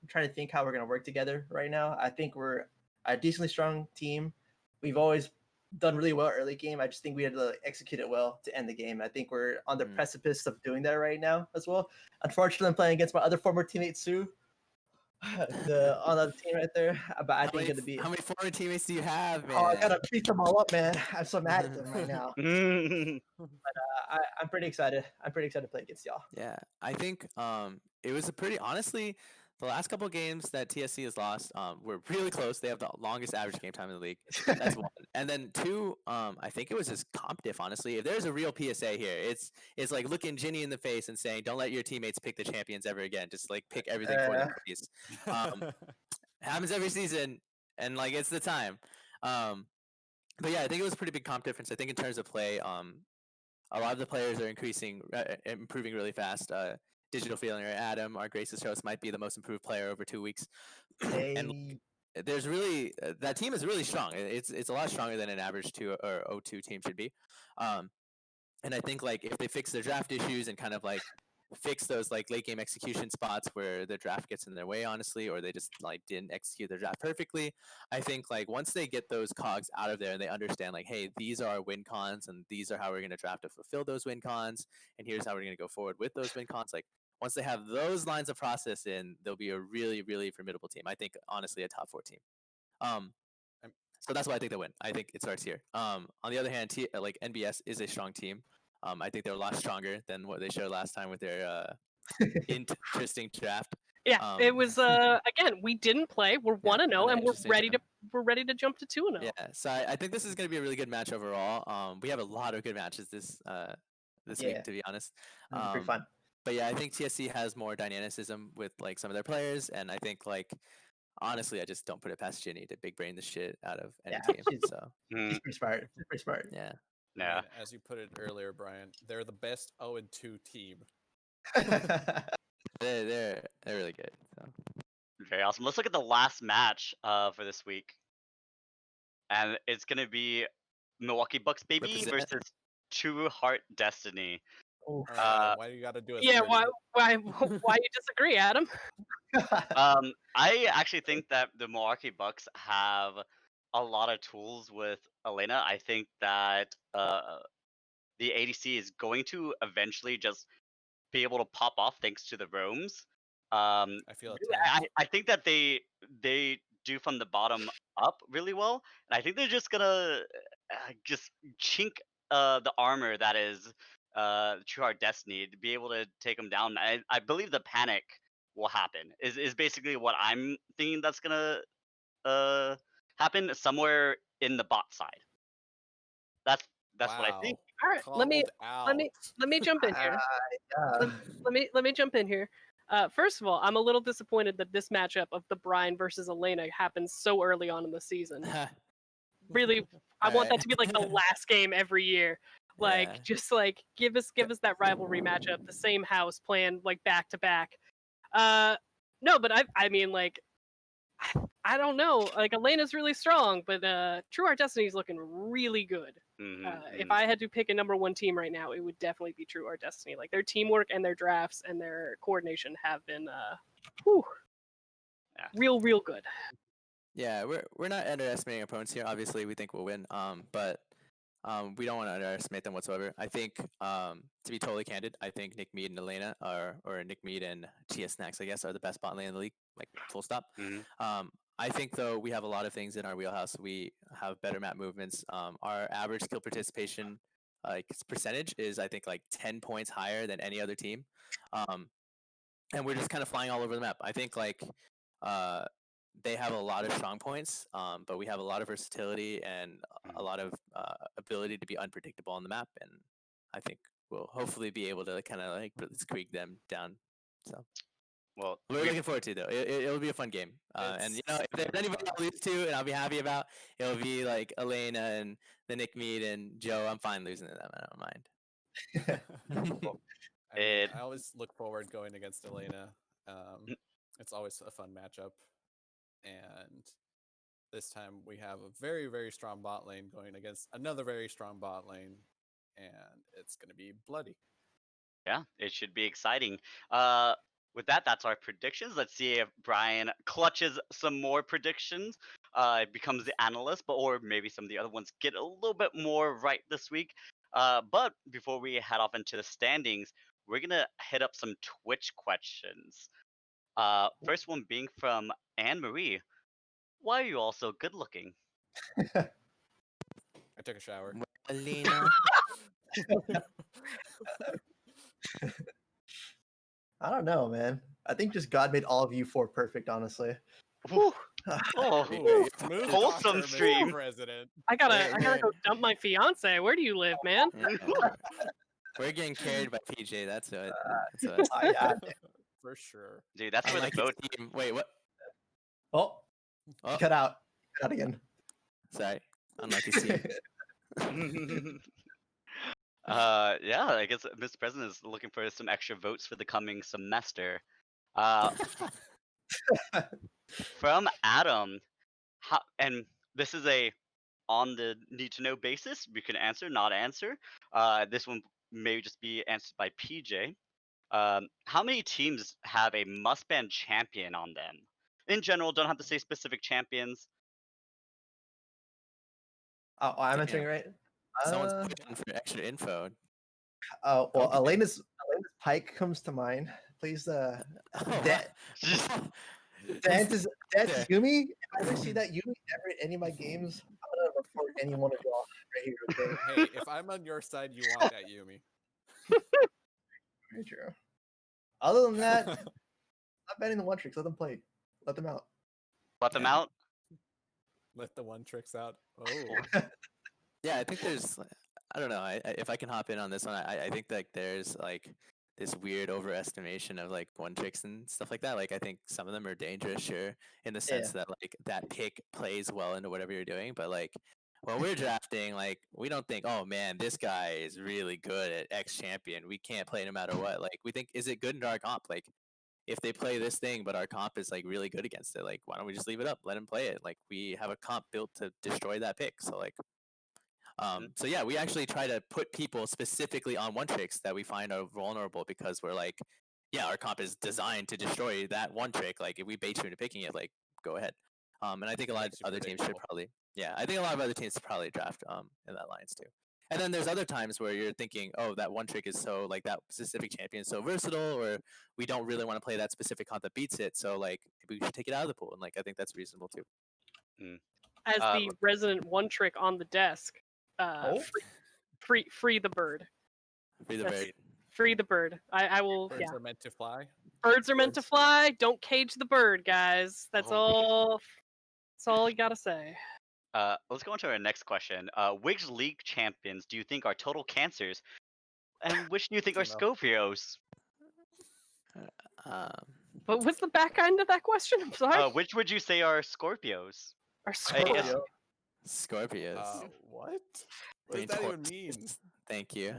how we're gonna work together right now. I think we're a decently strong team. We've always done really well early game. I just think we had to execute it well to end the game. I think we're on the precipice of doing that right now as well. Unfortunately, I'm playing against my other former teammate Sue, on the team right there. But I think it'll be. How many former teammates do you have, man? Oh, I gotta beat them all up, man. I'm so mad at them right now. I'm pretty excited. I'm pretty excited to play against y'all. Yeah, I think it was a pretty honestly the last couple of games that TSC has lost were really close. They have the longest average game time in the league. That's one. And then two, I think it was just comp diff. Honestly, if there's a real PSA here, it's like looking Ginny in the face and saying, "Don't let your teammates pick the champions ever again. Just like pick everything for them, please." Happens every season, and like it's the time. But yeah, I think it was a pretty big comp difference. I think in terms of play, a lot of the players are improving really fast. Digital Feeling or Adam, our Grace's host, might be the most improved player over 2 weeks. And there's really that team is really strong. It's a lot stronger than an average 2 or O2 team should be. And I think like if they fix their draft issues and kind of like fix those like late game execution spots where the draft gets in their way, honestly, or they just like didn't execute their draft perfectly, I think like once they get those cogs out of there and they understand like, hey, these are our win cons and these are how we're going to draft to fulfill those win cons, and here's how we're going to go forward with those win cons, like once they have those lines of process in, they'll be a really, really formidable team. I think honestly a top 4 team. So that's why I think they win. I think it starts here. On the other hand, like NBS is a strong team. I think they're a lot stronger than what they showed last time with their interesting draft. Yeah, it was again, we didn't play. We're 1-0 and we're ready to jump to 2-0. Yeah, so I think this is going to be a really good match overall. We have a lot of good matches this week, to be honest. Pretty fun. But yeah, I think TSC has more dynamicism with like some of their players, and I think like honestly, I just don't put it past Ginny to big brain the shit out of any team. So he's pretty smart. She's pretty smart. Yeah. Yeah. And as you put it earlier, Brian, they're the best 0-2 team. They're really good. So. Very awesome. Let's look at the last match for this week, and it's gonna be Milwaukee Bucks baby versus True Heart Destiny. Why do you got to do it? Yeah, why you disagree, Adam? I actually think that the Milwaukee Bucks have a lot of tools with Elena. I think that the ADC is going to eventually just be able to pop off thanks to the roams. I feel it. I think that they do from the bottom up really well, and I think they're just gonna just chink the armor that is True Heart Destiny to be able to take them down. I believe the panic will happen. Is basically what I'm thinking that's gonna happen somewhere in the bot side. That's what I think. All right, let me jump in here. Let me jump in here. First of all, I'm a little disappointed that this matchup of the Brian versus Elena happens so early on in the season. Really, I want that to be like the last game every year. Like, just like give us that rivalry matchup, the same house playing like back to back. No, but I mean like, I don't know. Like Elena's really strong, but True Heart Destiny is looking really good. If I had to pick a number 1 team right now, it would definitely be True Heart Destiny. Like their teamwork and their drafts and their coordination have been real good. Yeah, we're not underestimating opponents here. Obviously, we think we'll win. But we don't want to underestimate them whatsoever. I think, to be totally candid, I think Nick Mead and Elena or Nick Mead and TS Snacks, I guess, are the best bot lane in the league. Like full stop. I think though we have a lot of things in our wheelhouse. We have better map movements. Our average skill participation like percentage is I think like 10 points higher than any other team. And we're just kind of flying all over the map. I think like they have a lot of strong points, but we have a lot of versatility and a lot of ability to be unpredictable on the map. And I think we'll hopefully be able to kind of like blitzkrieg them down. So Well, we're looking forward to it, though. It'll be a fun game. And you know, if there's anybody I'll lose to and I'll be happy about, it'll be like Elena and the Nick Mead and Joe. I'm fine losing to them. I don't mind. I mean, It- I always look forward going against Elena. It's always a fun matchup, and this time we have a very, very strong bot lane going against another very strong bot lane, and it's going to be bloody. Yeah, it should be exciting. With that, that's our predictions. Let's see if Brian clutches some more predictions, becomes the analyst, or maybe some of the other ones get a little bit more right this week. But before we head off into the standings, we're gonna hit up some Twitch questions. First one being from Anne Marie. Why are you all so good looking? I took a shower. Elena. I don't know, man. I think just God made all of you four perfect, honestly. Oh, Ooh, smooth Wholesome talker, Mr. stream. President. I gotta go dump my fiance. Where do you live, man? We're getting carried by PJ. That's it. Yeah. For sure. dude, that's where Unlike the his vote. team. Wait, what? Oh, Oh, cut out. Cut out again. sorry. Unlike his team. Yeah, I guess Mr. President is looking for some extra votes for the coming semester. From Adam, and this is a on the need to know basis. You can answer, not answer. This one may just be answered by PJ. How many teams have a must ban champion on them? In general, don't have to say specific champions. Oh, I'm Damn. answering right. Someone's pushing for extra info. Well, Okay. Elena's Pike comes to mind. Please, Oh, that is Yeah. Yumi. If I ever see that Yumi ever in any of my games, I'm gonna report any one of y'all right here. Okay. Hey, if I'm on your side, you want that Yumi. Very true. Other than that, not banning the one tricks. Let them play. Let them out. Let them Yeah. out. Let the one tricks out. Oh, Yeah, I think there's. I don't know. If I can hop in on this one, I think like there's like this weird overestimation of like one tricks and stuff like that. Like I think some of them are dangerous, sure, in the sense that like that pick plays well into whatever you're doing. But like when we're drafting, like we don't think, oh man, this guy is really good at X champion. We can't play no matter what. Like we think, is it good into our comp? Like if they play this thing, but our comp is like really good against it, like why don't we just leave it up, let him play it? Like we have a comp built to destroy that pick. So like, so yeah, we actually try to put people specifically on one tricks that we find are vulnerable because we're like, yeah, our comp is designed to destroy that one trick. Like if we bait you into picking it, like go ahead. And I think a lot of Makes you other teams should predictable. probably, yeah, I think a lot of other teams should probably draft in that lines too. And then there's other times where you're thinking, oh, that one trick is so like that specific champion is so versatile, or we don't really want to play that specific comp that beats it. So like maybe we should take it out of the pool, and like I think that's reasonable too. As the resident one trick on the desk, Oh. free the bird. Free the That's- bird. Free the bird. I will. birds Yeah. are meant to fly. Birds are meant to birds. fly. Don't cage the bird, guys. That's Oh. all. That's all you gotta say. Let's go on to our next question. Which league champions do you think are total cancers? And which do you think are Teemo. Scorpios? But what's the back end of that question? I'm sorry. Which would you say are Scorpios? Or I guess- Scorpio. Scorpios. What? What Being does that even Tauruses. mean? Thank you.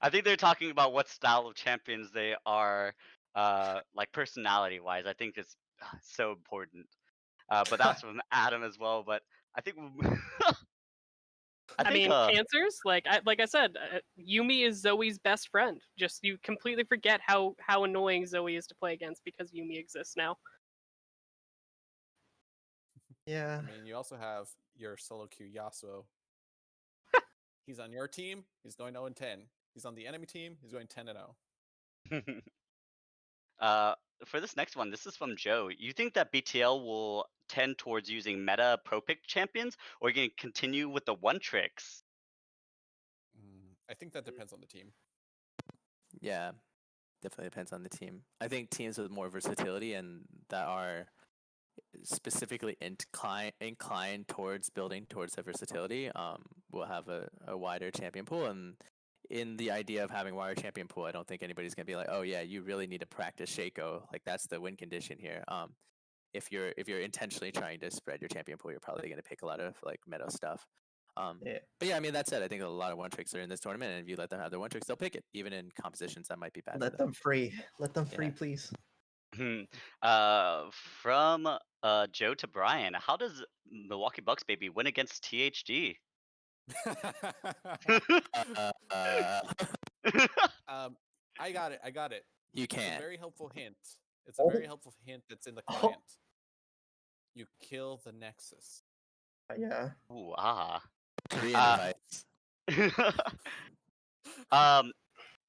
I think they're talking about what style of champions they are, like personality wise. I think it's so important. But that's from Adam as well. But I think I mean, cancers. Like I said, Yumi is Zoe's best friend. Just you completely forget how annoying Zoe is to play against because Yumi exists now. Yeah. I mean, you also have your solo queue Yasuo. He's on your team. He's going 0-10. He's on the enemy team. He's going 10-0. For this next one, this is from Joe. You think that BTL will tend towards using meta pro pick champions, or you can continue with the one tricks? I think that depends on the team. Yeah, definitely depends on the team. I think teams with more versatility and that are specifically inclined towards building towards that versatility will have a wider champion pool. And in the idea of having wider champion pool, I don't think anybody's gonna be like, oh yeah, you really need to practice Shaco. Like that's the win condition here. If you're intentionally trying to spread your champion pool, you're probably gonna pick a lot of like meta stuff. Yeah. But yeah, I mean that said, I think a lot of one tricks are in this tournament, and if you let them have their one tricks, they'll pick it, even in compositions that might be bad for Let them. them free. Let them free, Yeah. please. Hmm. From Joe to Brian, how does Milwaukee Bucks baby win against THD? Uh, I got it. I got it. you It's a can't. very helpful hint. It's a Oh. very helpful hint that's in the Oh. client. You kill the Nexus. Yeah. Ooh, ah. Korean Uh, advice.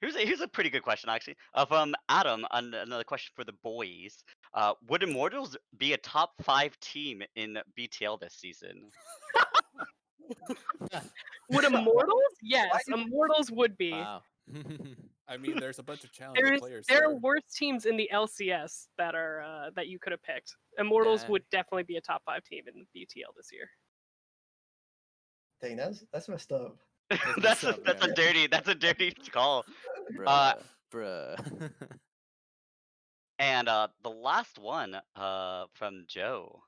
Here's a pretty good question actually. From Adam, another question for the boys. Would Immortals be a top 5 team in BTL this season? Would Immortals? Yes, do- Immortals would be. Wow. I mean, there's a bunch of challenging There players are there. worse teams in the LCS that are that you could have picked. Immortals Yeah. would definitely be a top 5 team in BTL this year. Dang, that's messed up. that's up, a man. that's a dirty call. Bruh. And the last one from Joe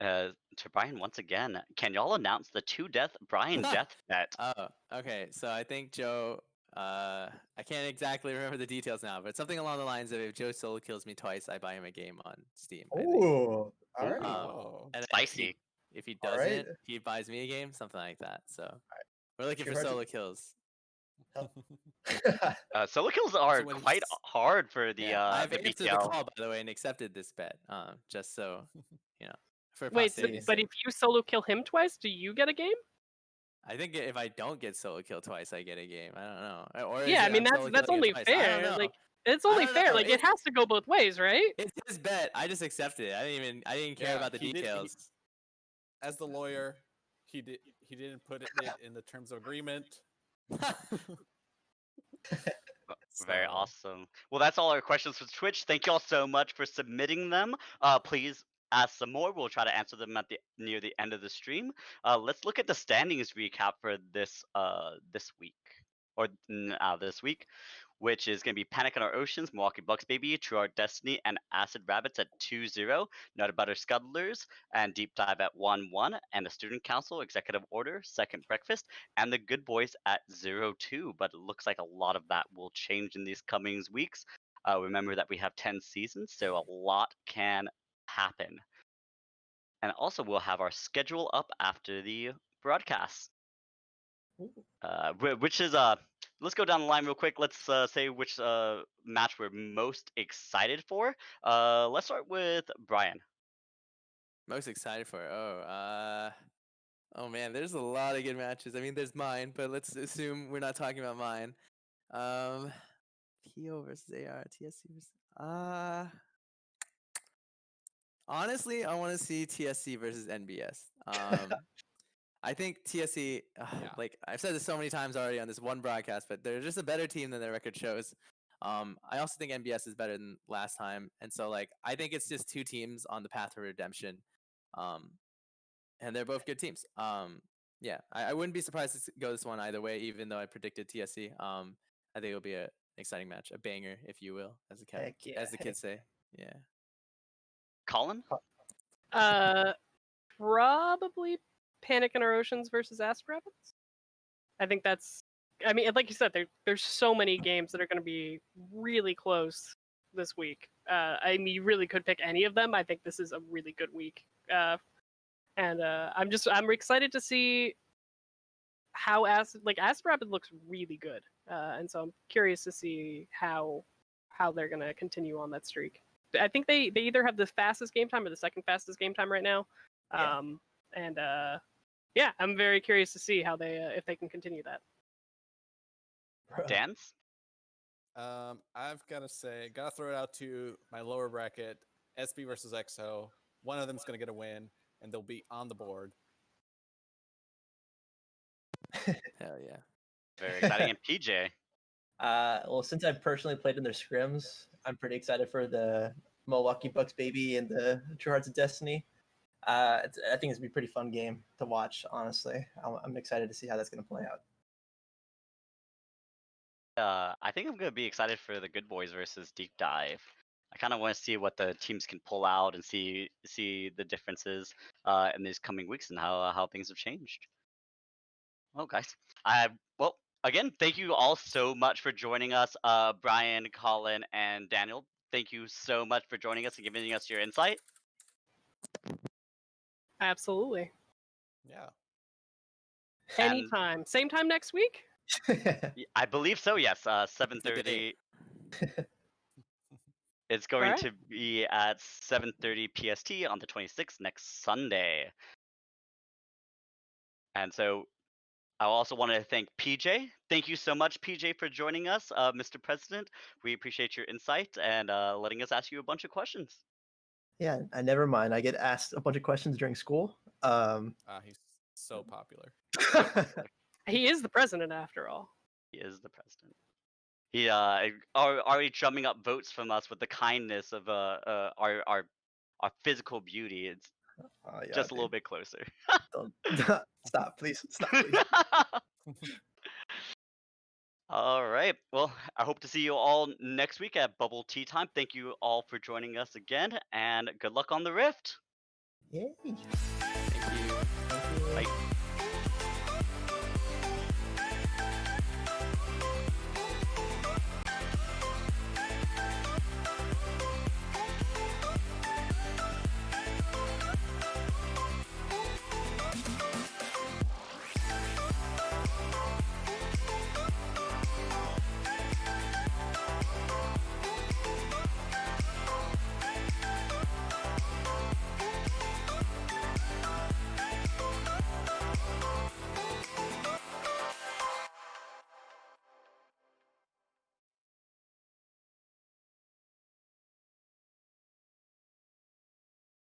to Brian once again. Can y'all announce the 2-death Brian death bet? Oh, okay. So I think Joe. I can't exactly remember the details now, but something along the lines of if Joe solo kills me twice, I buy him a game on Steam. I think. Oh, all right. Oh. And then Spicy. if he All doesn't, right. he buys me a game, something like that. So we're looking Sure, for hard to- solo kills. Solo kills are when quite he's- hard for the I've the answered the BTL. call by the way and accepted this bet. Just so you know, for Wait, so, posterity's but sake. if you solo kill him twice, do you get a game? I think if I don't get solo kill twice, I get a game. I don't know. Or is Yeah, I it mean I'm solo that's killing only it twice? I don't fair. know. Like it's I only don't fair. know. Like it has to go both ways, right? It's his bet. I just accepted it. I didn't care Yeah, about the he did- he- details. As the lawyer, he didn't put it in the terms of agreement. Very So, awesome. Well, that's all our questions for Twitch. Thank you all so much for submitting them. Please ask some more. We'll try to answer them at the near the end of the stream. Let's look at the standings recap for this this week this week, which is going to be Panic in Our Oceans, Milwaukee Bucks Baby, True Art Destiny, and Acid Rabbits at 2-0, Nutter Butter Scuttlers, and Deep Dive at 1-1, and the Student Council, Executive Order, Second Breakfast, and the Good Boys at 0-2. But it looks like a lot of that will change in these coming weeks. Remember that we have 10 seasons, so a lot can happen. And also, we'll have our schedule up after the broadcast. Which is let's go down the line real quick. Let's say which match we're most excited for. Let's start with Brian. most excited for. Oh man, there's a lot of good matches. I mean, there's mine, but let's assume we're not talking about mine. PO versus AR, TSC versus honestly, I want to see TSC versus NBS. I think TSC, Yeah. like I've said this so many times already on this one broadcast, but they're just a better team than their record shows. I also think NBS is better than last time, and so like I think it's just two teams on the path to redemption, and they're both good teams. Yeah, I wouldn't be surprised to go this one either way, even though I predicted TSC. I think it'll be an exciting match, a banger, if you will, as the kids say. Yeah. Colin? Probably Panic in Our Oceans versus Acid Rabbits. I think that's. I mean, like you said, there's so many games that are going to be really close this week. I mean, you really could pick any of them. I think this is a really good week, and I'm excited to see how Acid Rabbit looks really good, and so I'm curious to see how they're going to continue on that streak. I think they either have the fastest game time or the second fastest game time right now. Yeah. And yeah, I'm very curious to see how they if they can continue that. Dance? I've gotta throw it out to my lower bracket, SB versus EXO. One of them's gonna get a win, and they'll be on the board. Hell yeah. Very exciting. And PJ. Well, since I've personally played in their scrims, I'm pretty excited for the Milwaukee Bucks baby and the True Hearts of Destiny. I think it's gonna be a pretty fun game to watch. Honestly, I'm excited to see how that's gonna play out. I think I'm gonna be excited for the Good Boys versus Deep Dive. I kind of want to see what the teams can pull out and see the differences in these coming weeks and how things have changed. Well, guys, well again, thank you all so much for joining us, Brian, Colin, and Daniel. Thank you so much for joining us and giving us your insight. Absolutely. Yeah. And Anytime. Same time next week? I believe so. Yes, the 7:30. It's going Alright. to be at 7:30 PST on the 26th next Sunday. And so I also want to thank PJ. Thank you so much, PJ, for joining us, Mr. President. We appreciate your insight and letting us ask you a bunch of questions. Yeah, I never mind. I get asked a bunch of questions during school. He's so popular. He is the president after all. He is the president. He already drumming up votes from us with the kindness of our physical beauty. It's Oh, yeah, just a little dude. bit closer. Don't stop, please. Stop, please. All right. Well, I hope to see you all next week at Bubble Tea Time. Thank you all for joining us again, and good luck on the Rift. Yay. Thank you. Bye.